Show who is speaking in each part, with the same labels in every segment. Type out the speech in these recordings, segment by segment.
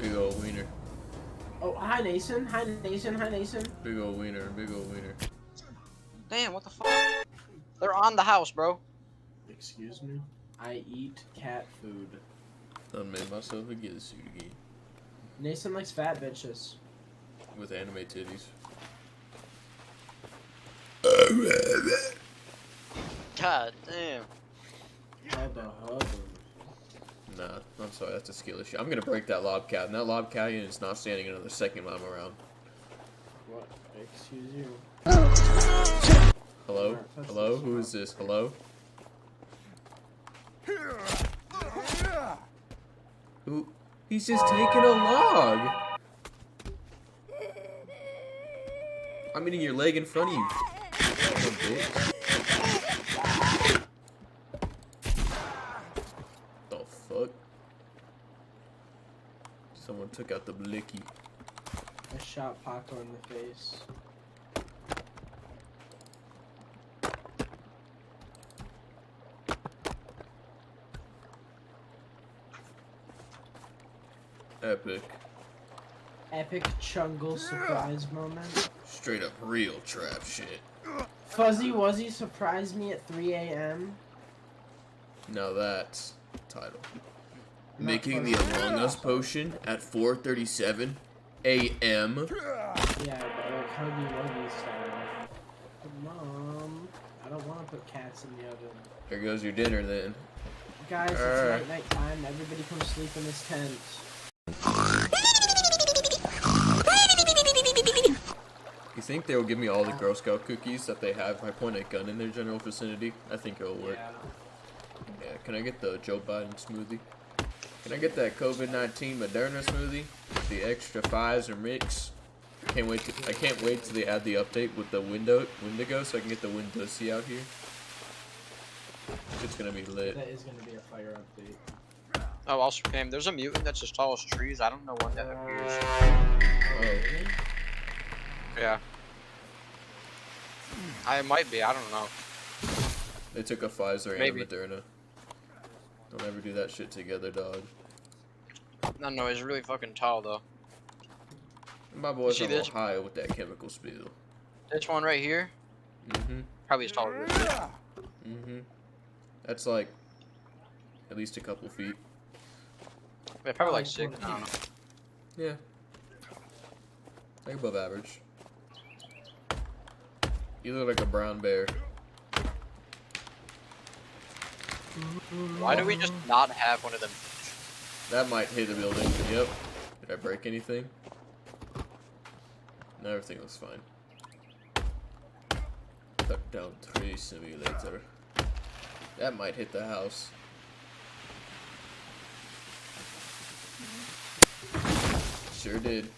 Speaker 1: Big old wiener.
Speaker 2: Oh, hi Nason. Hi Nason. Hi Nason.
Speaker 1: Big old wiener. Big old wiener.
Speaker 3: Damn, what the fuck? They're on the house, bro.
Speaker 2: Excuse me. I eat cat food.
Speaker 1: Done made myself a get suit again.
Speaker 2: Nason likes fat bitches.
Speaker 1: With anime titties.
Speaker 3: God damn.
Speaker 2: Hubba hubba.
Speaker 1: Nah, I'm sorry, that's a skill issue. I'm gonna break that lobcat, and that lobcat is not standing another second while I'm around.
Speaker 2: What? Excuse you.
Speaker 1: Hello? Hello? Who is this? Hello? Who? He's just taking a log! I'm eating your leg in front of you. Oh, bitch. The fuck? Someone took out the blicky.
Speaker 2: I shot Paco in the face.
Speaker 1: Epic.
Speaker 2: Epic Chungle surprise moment.
Speaker 1: Straight up real trap shit.
Speaker 2: Fuzzy Wuzzy surprised me at 3 a.m.
Speaker 1: Now that's title.
Speaker 2: Not
Speaker 1: Making the
Speaker 2: Fuzzy.
Speaker 1: Among Us potion at 4:37 a.m.
Speaker 2: Yeah, but like Huggy Wuggy style. Mom, I don't want to put cats in the oven.
Speaker 1: There goes your dinner then.
Speaker 2: Guys, it's night time. Everybody come sleep in this tent.
Speaker 1: You think they will give me all the Girl Scout cookies that they have if I point a gun in their general vicinity? I think it'll work. Yeah, can I get the Joe Biden smoothie? Can I get that COVID-19 Moderna smoothie? The extra Pfizer mix? I can't wait till they add the update with the Wendigo so I can get the Windowsy out here. It's gonna be lit.
Speaker 2: That is gonna be a fire update.
Speaker 3: Oh, also, Pam, there's a mutant that's as tall as trees. I don't know when that appears.
Speaker 1: Oh.
Speaker 2: Really?
Speaker 3: Yeah. I might be. I don't know.
Speaker 1: They took a Pfizer
Speaker 3: Maybe.
Speaker 1: and a Moderna. Don't ever do that shit together, dog.
Speaker 3: No, he's really fucking tall though.
Speaker 1: My boy's
Speaker 3: See
Speaker 1: from
Speaker 3: this?
Speaker 1: Ohio with that chemical spill.
Speaker 3: This one right here,
Speaker 1: Mm-hmm.
Speaker 3: probably as tall as this.
Speaker 1: Mm-hmm. That's like at least a couple feet.
Speaker 3: Yeah, probably like 6. I don't know.
Speaker 1: Yeah. Like above average. You look like a brown bear.
Speaker 3: Why do we just not have one of them?
Speaker 1: That might hit the building. Yep. Did I break anything? No, everything looks fine. Cut down tree simulator. That might hit the house. Sure did.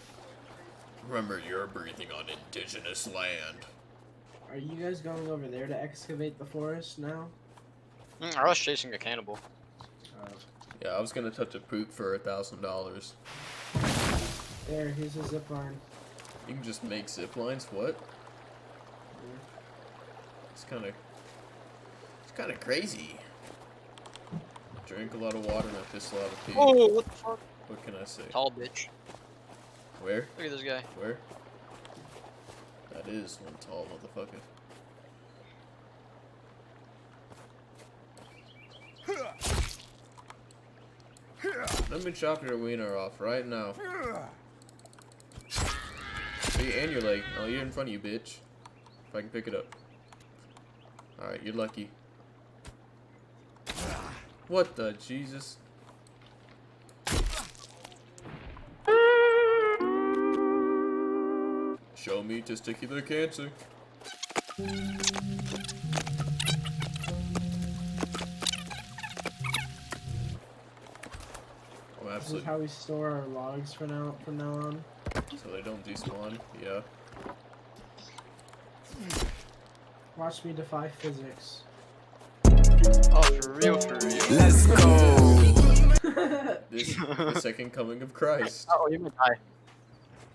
Speaker 1: Remember, you're breathing on indigenous land.
Speaker 2: Are you guys going over there to excavate the forest now?
Speaker 3: I was chasing a cannibal.
Speaker 1: Yeah, I was gonna touch a poop for $1,000.
Speaker 2: There, here's a zip line.
Speaker 1: You can just make zip lines? What? It's kind of crazy. Drink a lot of water and I piss a lot of pee.
Speaker 3: Oh, what the fuck?
Speaker 1: What can I say?
Speaker 3: Tall bitch.
Speaker 1: Where?
Speaker 3: Look at this guy.
Speaker 1: Where? That is one tall motherfucker. Let me chop your wiener off right now. See, and your leg. Oh, you're in front of you, bitch. If I can pick it up. Alright, you're lucky. What the Jesus? Show me testicular cancer. Oh,
Speaker 2: This is
Speaker 1: absolutely.
Speaker 2: how we store our logs from now on.
Speaker 1: So they don't despawn? Yeah.
Speaker 2: Watch me defy physics.
Speaker 3: Oh, for real, for real.
Speaker 4: Let's go.
Speaker 1: This the second coming of Christ.
Speaker 3: Oh, you're gonna die.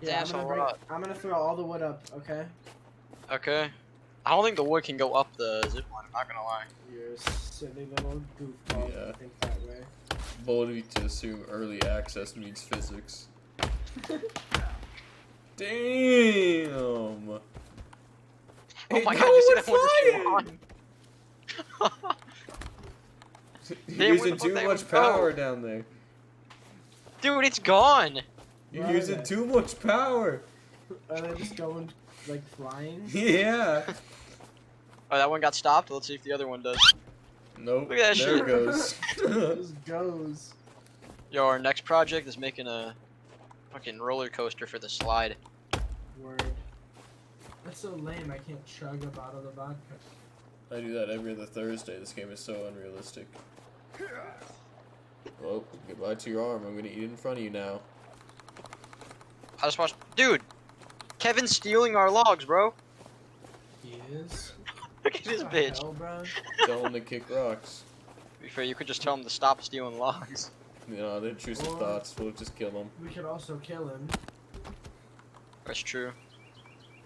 Speaker 2: Yeah,
Speaker 3: That's a lot.
Speaker 2: I'm gonna throw all the wood up, okay?
Speaker 3: Okay. I don't think the wood can go up the zip line. I'm not gonna lie.
Speaker 2: You're a silly little goofball
Speaker 1: Yeah.
Speaker 2: to think that way.
Speaker 1: Bold of you to assume early access means physics. Damn.
Speaker 3: Oh
Speaker 1: Hey,
Speaker 3: my
Speaker 1: no
Speaker 3: god, you see that
Speaker 1: one's
Speaker 3: one
Speaker 1: flying!
Speaker 3: Damn,
Speaker 1: You're
Speaker 3: where
Speaker 1: using
Speaker 3: the fuck
Speaker 1: too
Speaker 3: that
Speaker 1: much
Speaker 3: one go?
Speaker 1: power down there.
Speaker 3: Dude, it's gone!
Speaker 1: You're
Speaker 2: Where are
Speaker 1: using
Speaker 2: they?
Speaker 1: too much power.
Speaker 2: Are they just going like flying?
Speaker 1: Yeah.
Speaker 3: Oh, that one got stopped? Let's see if the other one does.
Speaker 1: Nope.
Speaker 3: Look at that
Speaker 1: there
Speaker 3: shit.
Speaker 1: it goes.
Speaker 2: It just goes.
Speaker 3: Yo, our next project is making a fucking roller coaster for the slide.
Speaker 2: Word. That's so lame. I can't chug a bottle of vodka.
Speaker 1: I do that every other Thursday. This game is so unrealistic. Well, goodbye to your arm. I'm gonna eat it in front of you now.
Speaker 3: I just watched. Dude! Kevin's stealing our logs, bro.
Speaker 2: He is.
Speaker 3: Look at this
Speaker 2: What the
Speaker 3: bitch.
Speaker 2: hell, bro?
Speaker 1: Tell him to kick rocks.
Speaker 3: To be fair, you could just tell him to stop stealing logs.
Speaker 1: You know, they're intrusive
Speaker 2: Or-
Speaker 1: thoughts. We'll just kill them.
Speaker 2: We could also kill him.
Speaker 3: That's true.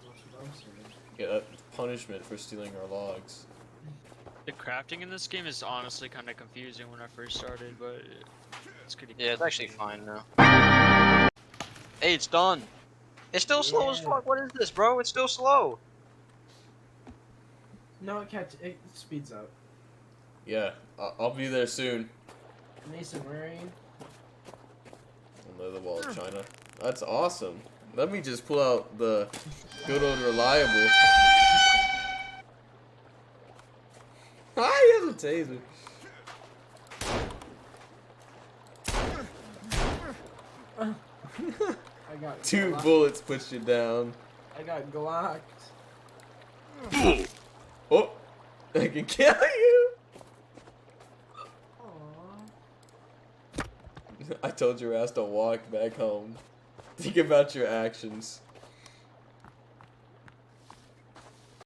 Speaker 2: That's what I'm saying.
Speaker 1: Yeah, that's punishment for stealing our logs.
Speaker 4: The crafting in this game is honestly kind of confusing when I first started, but it's pretty.
Speaker 3: Yeah, it's actually fine now. Hey, it's done. It's still slow as
Speaker 2: Yeah.
Speaker 3: fuck. What is this, bro? It's still slow.
Speaker 2: No, it speeds up.
Speaker 1: Yeah, I'll be there soon.
Speaker 2: Mason, where are you?
Speaker 1: Under the wall of China. That's awesome. Let me just pull out the good old reliable. He has a taser.
Speaker 2: I got
Speaker 1: 2
Speaker 2: glocked.
Speaker 1: bullets pushed you down.
Speaker 2: I got glocked.
Speaker 1: Oh, I can kill you.
Speaker 2: Aww.
Speaker 1: I told your ass to walk back home. Think about your actions.